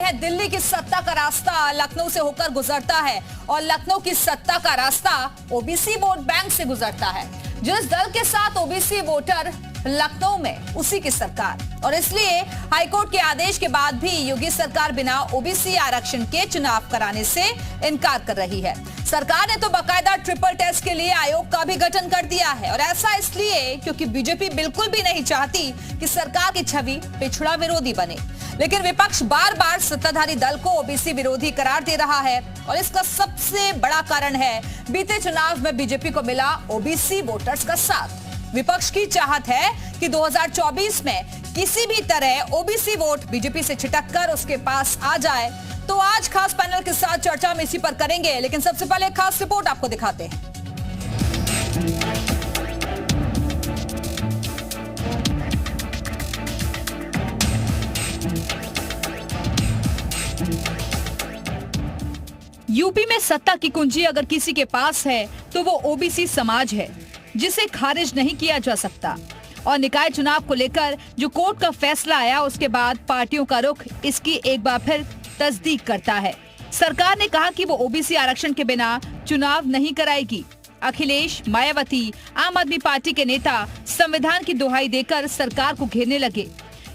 हैं, दिल्ली की सत्ता का रास्ता लखनऊ से होकर गुजरता है और लखनऊ की सत्ता का रास्ता ओबीसी वोट बैंक से गुजरता है। जिस दल के साथ ओबीसी वोटर लखनऊ में उसी की सरकार, और इसलिए हाईकोर्ट के आदेश के बाद भी योगी सरकार बिना ओबीसी आरक्षण के चुनाव कराने से इनकार कर रही है। सरकार ने तो बाकायदा ट्रिपल टेस्ट के लिए आयोग का भी गठन कर दिया है, और ऐसा इसलिए क्योंकि बीजेपी बिल्कुल भी नहीं चाहती कि सरकार की छवि पिछड़ा विरोधी बने। लेकिन विपक्ष बार बार सत्ताधारी दल को ओबीसी विरोधी करार दे रहा है, और इसका सबसे बड़ा कारण है बीते चुनाव में बीजेपी को मिला ओबीसी वोटर्स का साथ। विपक्ष की चाहत है कि 2024 में किसी भी तरह ओबीसी वोट बीजेपी से छिटक कर उसके पास आ जाए। तो आज खास पैनल के साथ चर्चा में इसी पर करेंगे, लेकिन सबसे पहले एक खास रिपोर्ट आपको दिखाते हैं। यूपी में सत्ता की कुंजी अगर किसी के पास है तो वो ओबीसी समाज है, जिसे खारिज नहीं किया जा सकता। और निकाय चुनाव को लेकर जो कोर्ट का फैसला आया, उसके बाद पार्टियों का रुख इसकी एक बार फिर तस्दीक करता है। सरकार ने कहा कि वो ओबीसी आरक्षण के बिना चुनाव नहीं कराएगी। अखिलेश, मायावती, आम आदमी पार्टी के नेता संविधान की दुहाई देकर सरकार को घेरने लगे।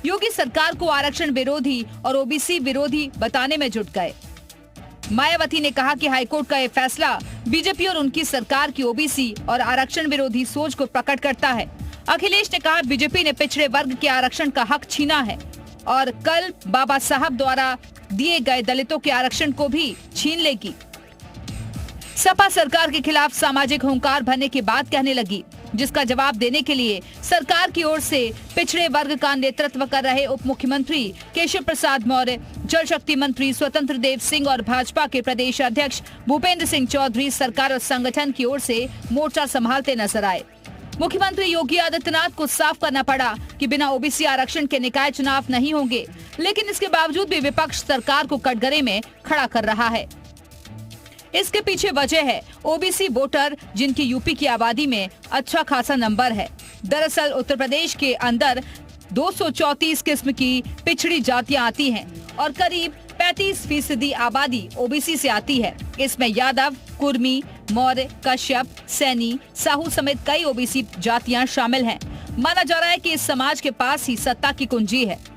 योगी सरकार को आरक्षण विरोधी और ओबीसी विरोधी बताने में जुट गए। मायावती ने कहा कि हाईकोर्ट का ये फैसला बीजेपी और उनकी सरकार की ओबीसी और आरक्षण विरोधी सोच को प्रकट करता है। अखिलेश ने कहा बीजेपी ने पिछड़े वर्ग के आरक्षण का हक छीना है और कल बाबा साहब द्वारा दिए गए दलितों के आरक्षण को भी छीन लेगी। सपा सरकार के खिलाफ सामाजिक हुंकार भरने की बात कहने लगी, जिसका जवाब देने के लिए सरकार की ओर से पिछड़े वर्ग का नेतृत्व कर रहे उप मुख्यमंत्री केशव प्रसाद मौर्य, जल शक्ति मंत्री स्वतंत्र देव सिंह और भाजपा के प्रदेश अध्यक्ष भूपेंद्र सिंह चौधरी सरकार और संगठन की ओर से मोर्चा संभालते नजर आए। मुख्यमंत्री योगी आदित्यनाथ को साफ करना पड़ा कि बिना ओबीसी आरक्षण के निकाय चुनाव नहीं होंगे, लेकिन इसके बावजूद भी विपक्ष सरकार को कटघरे में खड़ा कर रहा है। इसके पीछे वजह है ओबीसी वोटर, जिनकी यूपी की आबादी में अच्छा खासा नंबर है। दरअसल उत्तर प्रदेश के अंदर 234 किस्म की पिछड़ी जातियां आती हैं और करीब 35% आबादी ओबीसी से आती है। इसमें यादव, कुर्मी, मौर्य, कश्यप, सैनी, साहू समेत कई ओबीसी जातियां शामिल हैं। माना जा रहा है कि इस समाज के पास ही सत्ता की कुंजी है।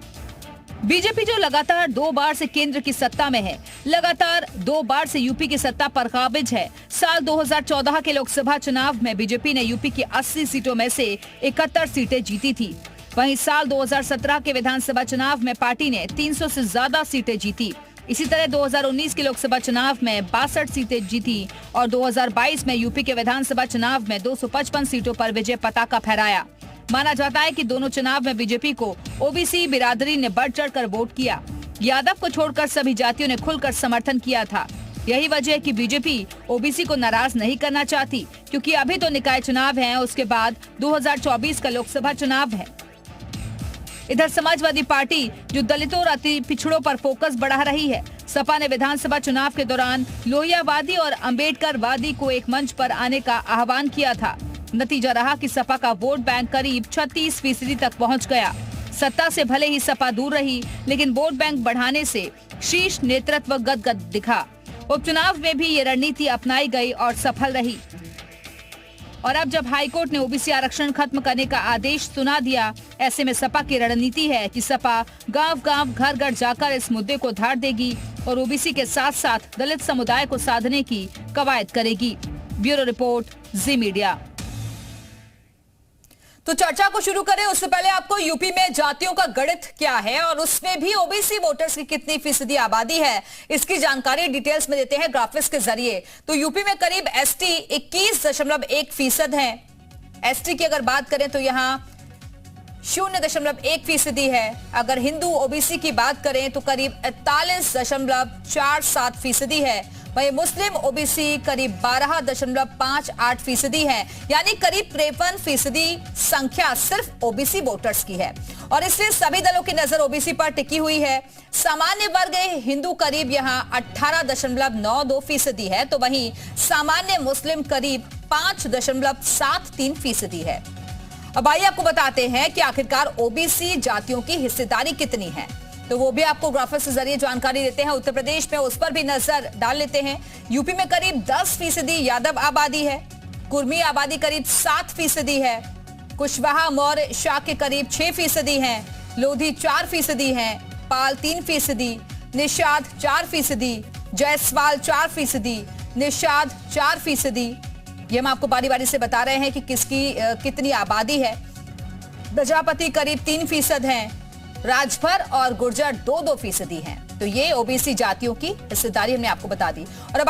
बीजेपी जो लगातार 2 बार से केंद्र की सत्ता में है, लगातार 2 बार से यूपी की सत्ता पर काबिज है। साल 2014 के लोकसभा चुनाव में बीजेपी ने यूपी की 80 सीटों में से 71 सीटें जीती थी। वहीं साल 2017 के विधानसभा चुनाव में पार्टी ने 300 से ज्यादा सीटें जीती। इसी तरह 2019 के लोकसभा चुनाव में 62 सीटें जीती और 2022 में यूपी के विधानसभा चुनाव में 255 सीटों पर विजय पताका फहराया। माना जाता है कि दोनों चुनाव में बीजेपी को ओबीसी बिरादरी ने बढ़ चढ़कर वोट किया। यादव को छोड़कर सभी जातियों ने खुलकर समर्थन किया था। यही वजह है कि बीजेपी ओबीसी को नाराज नहीं करना चाहती, क्योंकि अभी तो निकाय चुनाव हैं, उसके बाद 2024 का लोकसभा चुनाव है। इधर समाजवादी पार्टी जो दलितों और अति पिछड़ों पर फोकस बढ़ा रही है, सपा ने विधानसभा चुनाव के दौरान लोहियावादी और अम्बेडकरवादी को एक मंच पर आने का आह्वान किया था। नतीजा रहा कि सपा का वोट बैंक करीब 36% तक पहुंच गया। सत्ता से भले ही सपा दूर रही, लेकिन वोट बैंक बढ़ाने से शीर्ष नेतृत्व गदगद दिखा। उपचुनाव में भी ये रणनीति अपनाई गई और सफल रही। और अब जब हाईकोर्ट ने ओबीसी आरक्षण खत्म करने का आदेश सुना दिया, ऐसे में सपा की रणनीति है कि सपा गांव-गांव, घर-घर जाकर इस मुद्दे को धार देगी और ओबीसी के साथ साथ दलित समुदाय को साधने की कवायद करेगी। ब्यूरो रिपोर्ट, जी मीडिया। तो चर्चा को शुरू करें उससे पहले आपको यूपी में जातियों का गणित क्या है और उसमें भी ओबीसी वोटर्स की कितनी फीसदी आबादी है, इसकी जानकारी डिटेल्स में देते हैं ग्राफिक्स के जरिए। तो यूपी में करीब एसटी 21.1% है। एसटी की अगर बात करें तो यहाँ 0.1% है। अगर हिंदू ओबीसी की बात करें तो करीब 41.47% है। वहीं मुस्लिम ओबीसी करीब 12.58% है, यानी करीब 53% संख्या सिर्फ ओबीसी वोटर्स की है। और इसलिए सभी दलों की नजर ओबीसी पर टिकी हुई है। सामान्य वर्ग हिंदू करीब यहाँ 18.92% है, तो वहीं सामान्य मुस्लिम करीब 5.73% है। अब आइए आपको बताते हैं कि आखिरकार ओबीसी जातियों की हिस्सेदारी कितनी है। तो वो भी आपको ग्राफिक्स के जरिए जानकारी देते हैं। उत्तर प्रदेश में उस पर भी नजर डाल लेते हैं। यूपी में करीब 10% यादव आबादी है, कुर्मी आबादी करीब 7% है, कुशवाहा मौर्य शाह के करीब 6% हैं, लोधी 4% हैं, पाल 3%, निषाद 4%, जायसवाल 4%, निषाद 4%। ये हम आपको बारी बारी से बता रहे हैं कि किसकी कितनी आबादी है। प्रजापति करीब 3% हैं, राजभर और गुर्जर 2-2% हैं। तो ये ओबीसी जातियों की हिस्सेदारी हमने आपको बता दी। और अब